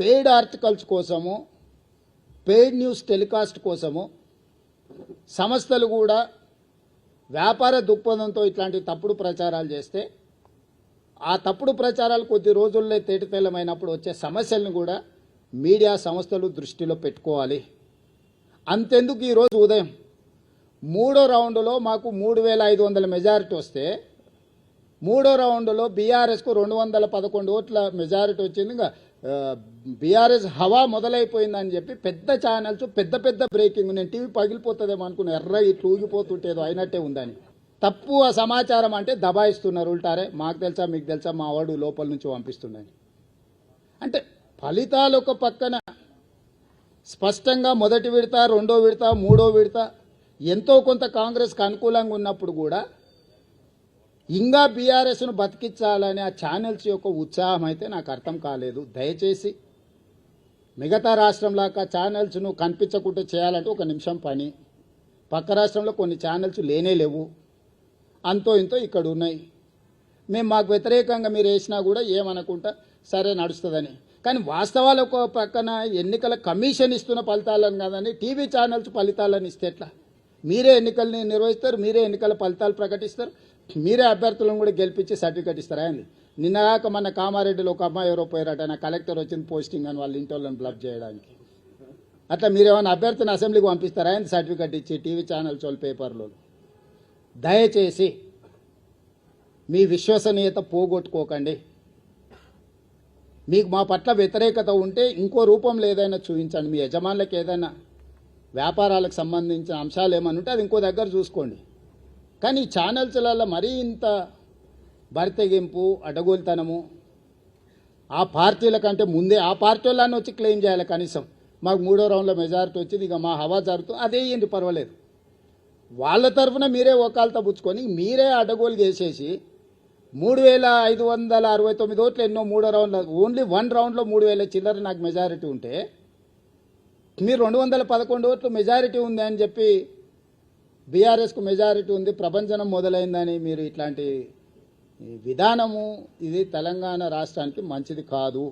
Paid articles కోసము, paid news telecast కోసము సంస్థలు కూడా వ్యాపార దృక్పథంతో ఇట్లాంటి తప్పుడు ప్రచారాలు చేస్తే ఆ తప్పుడు ప్రచారాలు కొద్ది రోజుల్లో తేటతెల్లమైనప్పుడు వచ్చే సమస్యలను కూడా మీడియా సంస్థలు దృష్టిలో పెట్టుకోవాలి. అంతెందుకు ఈరోజు ఉదయం 3వ రౌండ్లో మాకు 3500 మెజారిటీ వస్తే 3వ రౌండ్లో బీఆర్ఎస్కు 211 ఓట్ల మెజారిటీ వచ్చింది. ఇంకా బీఆర్ఎస్ హవా మొదలైపోయిందని చెప్పి పెద్ద ఛానల్స్ పెద్ద పెద్ద బ్రేకింగ్, నేను టీవీ పగిలిపోతుందేమో అనుకున్నా, ఎర్ర ఇట్లా ఊగిపోతుంటేదో అయినట్టే ఉందని. తప్పు ఆ సమాచారం అంటే దబాయిస్తున్నారు ఉల్టారే. మాకు తెలుసా మీకు తెలుసా మా వాడు లోపల నుంచి పంపిస్తున్నాను అంటే ఫలితాలు ఒక పక్కన స్పష్టంగా మొదటి విడత, రెండో విడత, మూడో విడత ఎంతో కొంత కాంగ్రెస్కి అనుకూలంగా ఉన్నప్పుడు కూడా ఇంకా బీఆర్ఎస్ను బతికించాలనే ఆ ఛానల్స్ యొక్క ఉత్సాహం అయితే నాకు అర్థం కాలేదు. దయచేసి మిగతా రాష్ట్రంలాగా ఛానల్స్ను కనిపించకుండా చేయాలంటే ఒక నిమిషం పని. పక్క రాష్ట్రంలో కొన్ని ఛానల్స్ లేనే లేవు, అంతో ఇంతో ఇక్కడ ఉన్నాయి. మేము మాకు వ్యతిరేకంగా మీరు వేసినా కూడా ఏమనుకుంటా సరే నడుస్తుందని. కానీ వాస్తవాలు ఒక పక్కన ఎన్నికల కమిషన్ ఇస్తున్న ఫలితాలను కాదని టీవీ ఛానల్స్ ఫలితాలను ఇస్తే ఎట్లా? మీరే ఎన్నికల్ని నిర్వహిస్తారు, మీరే ఎన్నికల ఫలితాలు ప్రకటిస్తారు, మీరే అభ్యర్థులను కూడా గెలిపించి సర్టిఫికేట్ ఇస్తారా అండి? నిన్నగాక మన కామారెడ్డిలో ఒక అమ్మాయి ఎవరో పోయారట, నా కలెక్టర్ వచ్చింది పోస్టింగ్ అని వాళ్ళ ఇంటి వాళ్ళని బ్లబ్ చేయడానికి. అట్లా మీరేమైనా అభ్యర్థిని అసెంబ్లీకి పంపిస్తారా అండి సర్టిఫికేట్ ఇచ్చి టీవీ ఛానల్స్ వాళ్ళ పేపర్లో? దయచేసి మీ విశ్వసనీయత పోగొట్టుకోకండి. మీకు మా పట్ల వ్యతిరేకత ఉంటే ఇంకో రూపంలో ఏదైనా చూపించండి. మీ యజమానులకు ఏదైనా వ్యాపారాలకు సంబంధించిన అంశాలు ఏమైనా ఉంటే అది ఇంకో దగ్గర చూసుకోండి. కానీ ఈ ఛానల్స్లలో మరీ ఇంత బరితెగింపు, అడ్డగోలుతనము, ఆ పార్టీల కంటే ముందే ఆ పార్టీ వాళ్ళని వచ్చి క్లెయిమ్ చేయాలి. కనీసం మాకు 3వ రౌండ్లో మెజారిటీ వచ్చింది, ఇక మా హవా జరుగుతుంది, అదే ఏంటి పర్వాలేదు. వాళ్ళ తరఫున మీరే ఒకాలతో పుచ్చుకొని మీరే అడ్డగోలు చేసేసి 3569 ఓట్లు ఎన్నో 3వ రౌండ్లో, ఓన్లీ 1 రౌండ్లో 3000 చిల్లర నాకు మెజారిటీ ఉంటే మీరు 211 ఓట్లు మెజారిటీ ఉంది అని చెప్పి బీఆర్ఎస్కు మెజారిటీ ఉంది, ప్రభంజనం మొదలైందని మీరు ఇట్లాంటి విధానము ఇది తెలంగాణ రాష్ట్రానికి మంచిది కాదు.